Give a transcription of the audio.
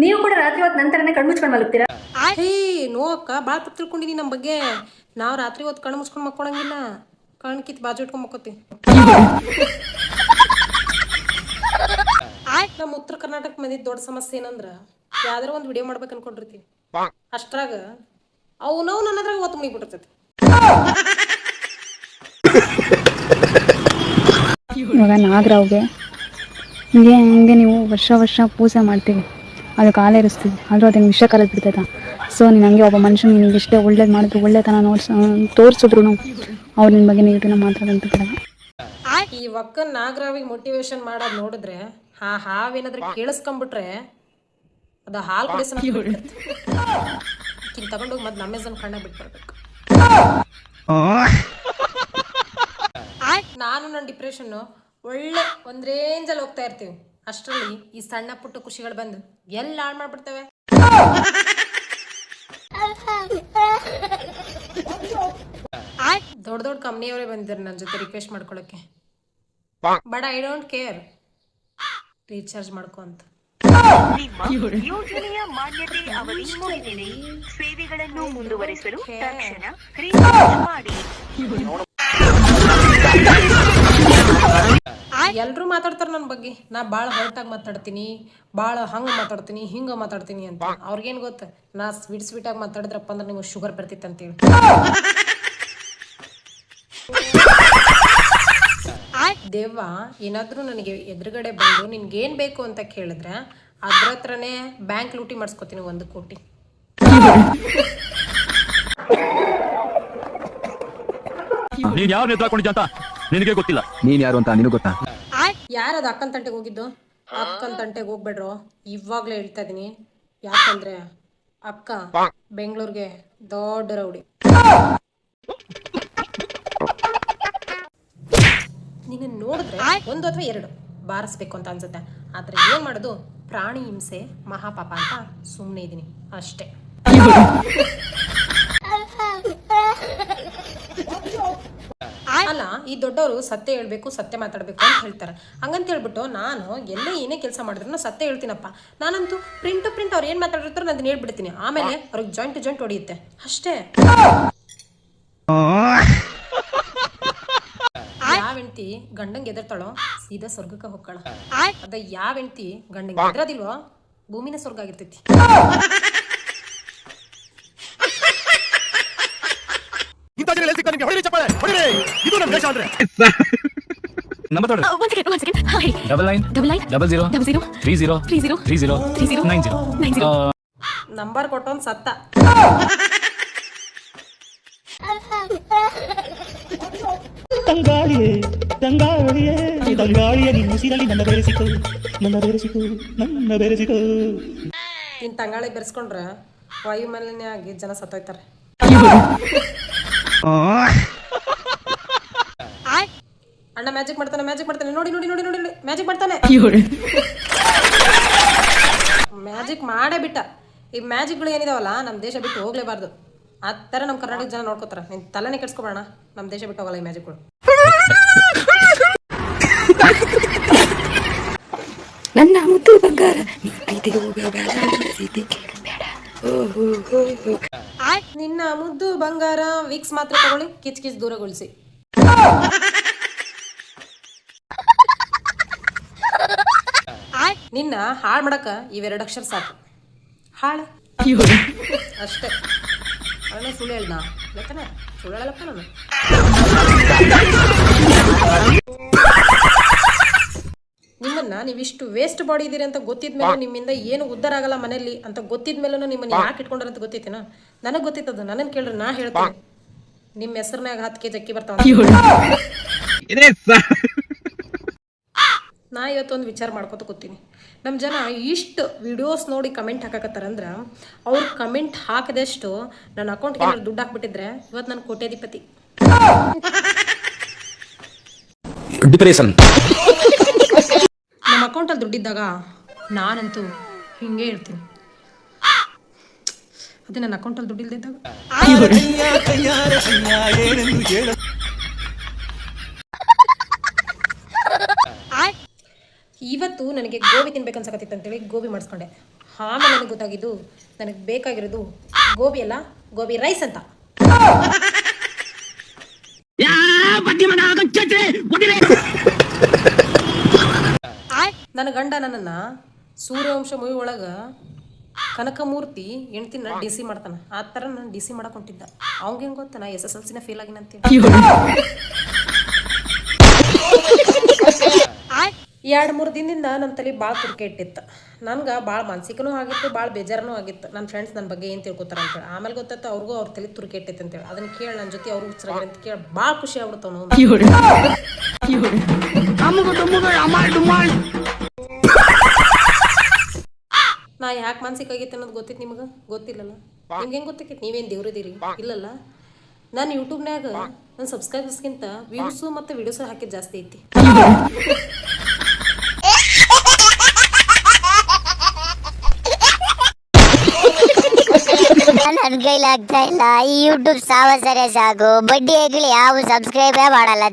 ನೀವು ಕೂಡ ರಾತ್ರಿ ಹೊತ್ತು ನಂತರನೇ ಕಣ್ಣು ಮುಚ್ಕೊಂಡು ಮಲಗ್ತೀರಾ? ಹೇ ನೋ ಅಕ್ಕ, ಭಾಳ ತಪ್ಪು ತಿಳ್ಕೊಂಡಿನಿ ನಮ್ಮ ಬಗ್ಗೆ. ನಾವು ರಾತ್ರಿ ಹೊತ್ತು ಕಣ್ಣು ಮುಚ್ಕೊಂಡು ಮಕ್ಕೊಳಂಗಿಲ್ಲ, ಕಣ್ಣು ಕಿತ್ತು ಬಾಜು ಇಟ್ಕೊಂಡು ಮಕ್ಕೋತೀವಿ. ನಮ್ಮ ಉತ್ತರ ಕರ್ನಾಟಕ ಮಂದಿ ದೊಡ್ಡ ಸಮಸ್ಯೆ ಏನಂದ್ರೆ ಯಾವ್ದಾರ ಒಂದು ವಿಡಿಯೋ ಮಾಡ್ಬೇಕು ಅನ್ಕೊಂಡಿರ್ತೀವಿ, ಅಷ್ಟ್ರಾಗ ಅವನವ್ ನನ್ನದ್ರಾಗ ಒತ್ತು ಮುಗಿಬಿಟ್ಟಿರ್ತೈತಿ. ಇವಾಗ ನಾಗರಾವ್ಗೆ ಹಿಂಗೆ ನೀವು ವರ್ಷ ಪೂಜೆ ಮಾಡ್ತೀವಿ, ಅದಕ್ಕೆ ಹಾಲೇರಿಸ್ತೀವಿ, ಆದರೂ ಅದನ್ನು ವಿಷ ಕರೆದು ಬಿಡ್ತೈತ. ಸೊ ನೀನು ಹಂಗೆ ಒಬ್ಬ ಮನುಷ್ಯ ನಿನಗೆ ಇಷ್ಟೇ ಒಳ್ಳೇದು ಮಾಡಿದ್ರು, ಒಳ್ಳೆತನ ತೋರಿಸಿದ್ರು ಅವ್ರು ನಿನ್ನ ಬಗ್ಗೆ ನೆಗೆಟಿವ್ನ ಮಾತಾಡೋದು ಬಿಡಲ್ಲ. ಈ ಒಕ್ಕ ನಾಗರಾವಿಗೆ ಮೋಟಿವೇಶನ್ ಮಾಡೋದು ನೋಡಿದ್ರೆ ಹಾವೇನಾದ್ರೂ ಕೇಳಿಸ್ಕೊಂಬಿಟ್ರೆ ಅದು ಹಾಲು ಕುಡಿಸೋಣ ತಗೊಂಡೋಗಿ ಮತ್ತೆ ಅಮೆಝಾನ್ ಕಣ್ಣ ಬಿಟ್ಬಿಡ್ಬೇಕು. ನಾನು ನನ್ನ ಡಿಪ್ರೆಷನ್ನು ಒಳ್ಳೆ ಒಂದು ರೇಂಜಲ್ಲಿ ಹೋಗ್ತಾ ಇರ್ತೀವಿ, ಅಷ್ಟರಲ್ಲಿ ಈ ಸಣ್ಣ ಪುಟ್ಟ ಖುಷಿಗಳು ಬಂದು ಎಲ್ಲ ಹಾಳು ಮಾಡ್ಬಿಡ್ತವೆ. ದೊಡ್ಡ ದೊಡ್ಡ ಕಂಪ್ನಿಯವರೇ ಬಂದಿದ್ದಾರೆ ನನ್ನ ಜೊತೆ ರಿಕ್ವೆಸ್ಟ್ ಮಾಡ್ಕೊಳಕ್ಕೆ, but I don't care, recharge ಮಾಡ್ಕೊ ಅಂತ. ಯೋಜನೆಯ ಮಾನ್ಯತೆ ಅವಧಿ ಮುಗಿದಿದೆ. ಸೇವೆಗಳನ್ನು ಮುಂದುವರಿಸಲು ತಕ್ಷಣ ರೀಚಾರ್ಜ್ ಮಾಡಿ. ಎಲ್ರು ಮಾತಾಡ್ತಾರ ನನ್ನ ಬಗ್ಗೆ, ನಾ ಭಾಳ ಹರ್ಟಾಗಿ ಮಾತಾಡ್ತೀನಿ, ಭಾಳ ಹಂಗೆ ಮಾತಾಡ್ತೀನಿ, ಹಿಂಗೆ ಮಾತಾಡ್ತೀನಿ ಅಂತ. ಅವ್ರಿಗೇನು ಗೊತ್ತ, ನಾ ಸ್ವೀಟಾಗಿ ಮಾತಾಡಿದ್ರಪ್ಪ ಅಂದ್ರೆ ನಿಮಗೆ ಶುಗರ್ ಬರ್ತಿತ್ತು ಅಂತೇಳಿ. ದೇವ್ವ ಏನಾದರೂ ನನಗೆ ಎದುರುಗಡೆ ಬಂದು ನಿನ್ಗೇನು ಬೇಕು ಅಂತ ಕೇಳಿದ್ರೆ ಅದ್ರ ಹತ್ರನೇ ಬ್ಯಾಂಕ್ ಲೂಟಿ ಮಾಡಿಸ್ಕೊತೀನಿ 1 ಕೋಟಿ. ನೀನ್ ಯಾವ ನೇತ್ರ ಹಾಕೊಂಡಿದ್ದ ಅಂತ ನಿನಗೆ ಗೊತ್ತಿಲ್ಲ. ನೀನ್ ಯಾರು ಅಂತ ನಿನಗೆ ಗೊತ್ತಾ? ಯಾರದು ಅಕ್ಕನ ತಂಟೆಗೆ ಹೋಗಿದ್ದು? ಅಕ್ಕನ ತಂಟೆಗೆ ಹೋಗ್ಬೇಡ್ರು, ಇವಾಗ್ಲೇ ಹೇಳ್ತಾ ಇದೀನಿ. ಯಾಕಂದ್ರೆ ಅಕ್ಕ ಬೆಂಗಳೂರಿಗೆ ದೊಡ್ಡ ರೌಡಿ. ನಿನ್ನ ನೋಡಿದ್ರೆ 1 ಅಥವಾ 2 ಬಾರಿಸ್ಬೇಕು ಅಂತ ಅನ್ಸುತ್ತೆ, ಆದ್ರೆ ಏನ್ ಮಾಡೋದು, ಪ್ರಾಣಿ ಹಿಂಸೆ ಮಹಾಪಾಪ ಅಂತ ಸುಮ್ಮನೆ ಇದೀನಿ ಅಷ್ಟೇ. ಅಲ್ಲ, ಈ ದೊಡ್ಡವರು ಸತ್ಯ ಹೇಳ್ಬೇಕು, ಸತ್ಯ ಮಾತಾಡ್ಬೇಕು ಅಂತ ಹೇಳ್ತಾರೆ. ಹಂಗಂತ ಹೇಳ್ಬಿಟ್ಟು ನಾನು ಎಲ್ಲೇ ಏನೇ ಕೆಲಸ ಮಾಡಿದ್ರು ಸತ್ಯ ಹೇಳ್ತೀನಪ್ಪ. ನಾನಂತೂ ಪ್ರಿಂಟ್ ಅವ್ರು ಏನ್ ಮಾತಾಡಿರ್ತಾರೋ ನಾನು ಹೇಳ್ಬಿಡ್ತೀನಿ, ಆಮೇಲೆ ಅವ್ರಿಗೆ ಜಾಯಿಂಟ್ ಹೊಡಿಯುತ್ತೆ ಅಷ್ಟೇ. ಯಾವ ಹೆಂಡತಿ ಗಂಡಂಗೆ ಎದರ್ತಾಳೋ ಸೀದಾ ಸ್ವರ್ಗಕ್ಕೆ ಹೋಗ್ಕಳ. ಅದ ಯಾವ ಹೆಂಡತಿ ಗಂಡಂಗೆ ಎದ್ರದಿಲ್ವೋ ಭೂಮಿನ ಸ್ವರ್ಗ ಆಗಿರ್ತೈತಿ. ನಂಬರ್ ಕೊಟ್ಟೊಂದು ಸತ್ತ. ಇನ್ ತಂಗಾಳಿ ಬೆರೆಸ್ಕೊಂಡ್ರೆ ವಾಯು ಮಾಲಿನ್ಯ ಆಗಿ ಜನ ಸತ್ತೋಯ್ತಾರೆ. ಅಣ್ಣ ಮ್ಯಾಜಿಕ್ ಮಾಡ್ತಾನೆ, ನೋಡಿ ಮ್ಯಾಜಿಕ್ ಮಾಡ್ತಾನೆ. ಮ್ಯಾಜಿಕ್ ಮಾಡೇ ಬಿಟ್ಟ. ಈ ಮ್ಯಾಜಿಕ್ಗಳು ಏನಿದಾವಲ್ಲ ನಮ್ಮ ದೇಶ ಬಿಟ್ಟು ಹೋಗ್ಲೇಬಾರ್ದು. ಆ ಥರ ನಮ್ಮ ಕರ್ನಾಟಕ ಜನ ನೋಡ್ಕೋತಾರ. ನೀನು ತಲೆನೇ ಕೆಡ್ಸ್ಕೊಬೇಡ, ನಮ್ಮ ದೇಶ ಬಿಟ್ಟು ಹೋಗಲ್ಲ ಈ ಮ್ಯಾಜಿಕ್ಗಳು. ನನ್ನ ಮುದ್ದು ಬಂಗಾರ ನಿನ್ನ ಮುದ್ದು ಬಂಗಾರ ವೀಕ್ಸ್ ಮಾತ್ರ ತಗೊಳ್ಳಿ, ಕಿಚ್ ದೂರಗೊಳಿಸಿ. ನಿನ್ನ ಹಾಳು ಮಾಡಕ ಇವೆರಡು ಅಕ್ಷರ ಸಾಕು, ಹಾಳು ಅಷ್ಟೇ. ಅವನೇ ಸುಳ್ಳು ಹೇಳ್ದ, ಲೆಕ್ಕನೆ ಸುಳ್ಳು ಹೇಳಲ್ಲಪ್ಪ ನಾನು. ನಿಮ್ಮನ್ನ ನೀವಿಷ್ಟು ವೇಸ್ಟ್ ಬಾಡಿ ಇದೀರಿ ಅಂತ ಗೊತ್ತಿದ್ಮೇಲೆ, ನಿಮ್ಮಿಂದ ಏನು ಉದ್ಧಾರ ಆಗಲ್ಲ ಮನೆಯಲ್ಲಿ ಅಂತ ಗೊತ್ತಿದ್ಮೇಲೂ ನಿಮ್ಮನ್ನ ಯಾಕೆ ಇಟ್ಕೊಂಡ್ರಂತ ಗೊತ್ತಿತ್ತೇನ? ನನಗೆ ಗೊತ್ತಿತ್ತದು, ನನ್ನನ್ನು ಕೇಳ್ರಿ ನಾ ಹೇಳ್ತೀನಿ. ನಿಮ್ಮ ಹೆಸರಿನಾಗ 10 kg ಅಕ್ಕಿ ಬರ್ತಾವ. ನಾ ಇವತ್ತೊಂದು ವಿಚಾರ ಮಾಡ್ಕೊತ ಕೂತೀನಿ. ನಮ್ಮ ಜನ ಇಷ್ಟು ವಿಡಿಯೋಸ್ ನೋಡಿ ಕಮೆಂಟ್ ಹಾಕಕತ್ತಾರಂದ್ರೆ ಅವ್ರು ಕಮೆಂಟ್ ಹಾಕಿದಷ್ಟು ನನ್ನ ಅಕೌಂಟ್ಗೆ ಏನಾದ್ರು ದುಡ್ಡು ಹಾಕ್ಬಿಟ್ಟಿದ್ರೆ ಇವತ್ತು ನಾನು ಕೋಟ್ಯಾಧಿಪತಿ. ನಮ್ಮ ಅಕೌಂಟಲ್ಲಿ ದುಡ್ಡಿದ್ದಾಗ ನಾನಂತೂ ಹಿಂಗೆ ಇರ್ತೀನಿ. ಅದೇ ನನ್ನ ಅಕೌಂಟಲ್ಲಿ ದುಡ್ಡಿಲ್ದಿದ್ದಾಗ ಇವತ್ತು ನನಗೆ ಗೋಬಿ ತಿನ್ಬೇಕನ್ಸಕತ್ತಿತ್ತು ಅಂತೇಳಿ ಗೋಬಿ ಮಾಡಿಸ್ಕೊಂಡೆ. ಆಮೇಲೆ ನನಗೆ ಗೊತ್ತಾಗಿದ್ದು ನನಗೆ ಬೇಕಾಗಿರೋದು ಗೋಬಿ ಅಲ್ಲ, ಗೋಬಿ ರೈಸ್ ಅಂತ. ನನ್ನ ಗಂಡ ನನ್ನನ್ನು ಸೂರ್ಯವಂಶ ಮೂವಿ ಒಳಗೆ ಕನಕಮೂರ್ತಿ ಹೆಣ್ತಿನ ಡಿ ಸಿ ಮಾಡ್ತಾನೆ. ಆ ಥರ ನಾನು ಡಿ ಸಿ ಮಾಡಕ್ಕೆ ಹೊಂಟಿದ್ದ. ಅವ್ಗೆ ಹೆಂಗೆ ಗೊತ್ತಾ ನಾ SSLC ಫೇಲ್ ಆಗಿನ ಅಂತೇಳಿ. 2-3 ದಿನದಿಂದ ನನ್ನ ತಲೆ ಭಾಳ ತುರ್ಕೆ ಇಟ್ಟಿತ್ತು. ನನ್ಗೆ ಭಾಳ ಮಾನಸಿಕನೂ ಆಗಿತ್ತು, ಭಾಳ ಬೇಜಾರನೂ ಆಗಿತ್ತು. ನನ್ನ ಫ್ರೆಂಡ್ಸ್ ನನ್ನ ಬಗ್ಗೆ ಏನು ತಿಳ್ಕೊತಾರೆ ಅಂತೇಳಿ. ಆಮೇಲೆ ಗೊತ್ತಾಯ್ತು ಅವ್ರಿಗೂ ಅವ್ರ ತಲೆ ತುರ್ಕೆ ಇಟ್ಟಿತ್ತು ಅಂತೇಳಿ. ಅದನ್ನು ಕೇಳಿ ನನ್ನ ಜೊತೆ ಅವ್ರು ಹುಚ್ಚರಾಗ್ಯಾರ ಅಂತ ಕೇಳಿ ಭಾಳ ಖುಷಿ ಆಗ್ಬಿಡ್ತಾವ ನಾವು. ನಾ ಯಾಕೆ ಮಾನಸಿಕ ಆಗೈತೆ ಅನ್ನೋದು ಗೊತ್ತಿತ್ತು ನಿಮಗೆ? ಗೊತ್ತಿಲ್ಲಲ್ಲ. ನಿಮ್ಗೆ ಹೆಂಗೆ ಗೊತ್ತಾಕೈತಿ? ನೀವೇನು ದೇವ್ರದಿರಿ? ಇಲ್ಲಲ್ಲ. ನಾನು ಯೂಟ್ಯೂಬ್ನಾಗ ನನ್ನ ಸಬ್ಸ್ಕ್ರೈಬರ್ಸ್ಗಿಂತ ವ್ಯೂಸು ಮತ್ತು ವಿಡಿಯೋಸ್ ಹಾಕಿದ್ದು ಜಾಸ್ತಿ ಐತಿ. ನನ್ನ ಕೈಲಾಗ್ತಾ ಇಲ್ಲ. ಈ ಯೂಟ್ಯೂಬ್ ಸಾವಸರೆ ಸಾಕು. ಬಡ್ಡಿ ಆಗ್ಲಿ ಯಾವ ಸಬ್ಸ್ಕ್ರೈಬೇ ಮಾಡಲ್ಲ.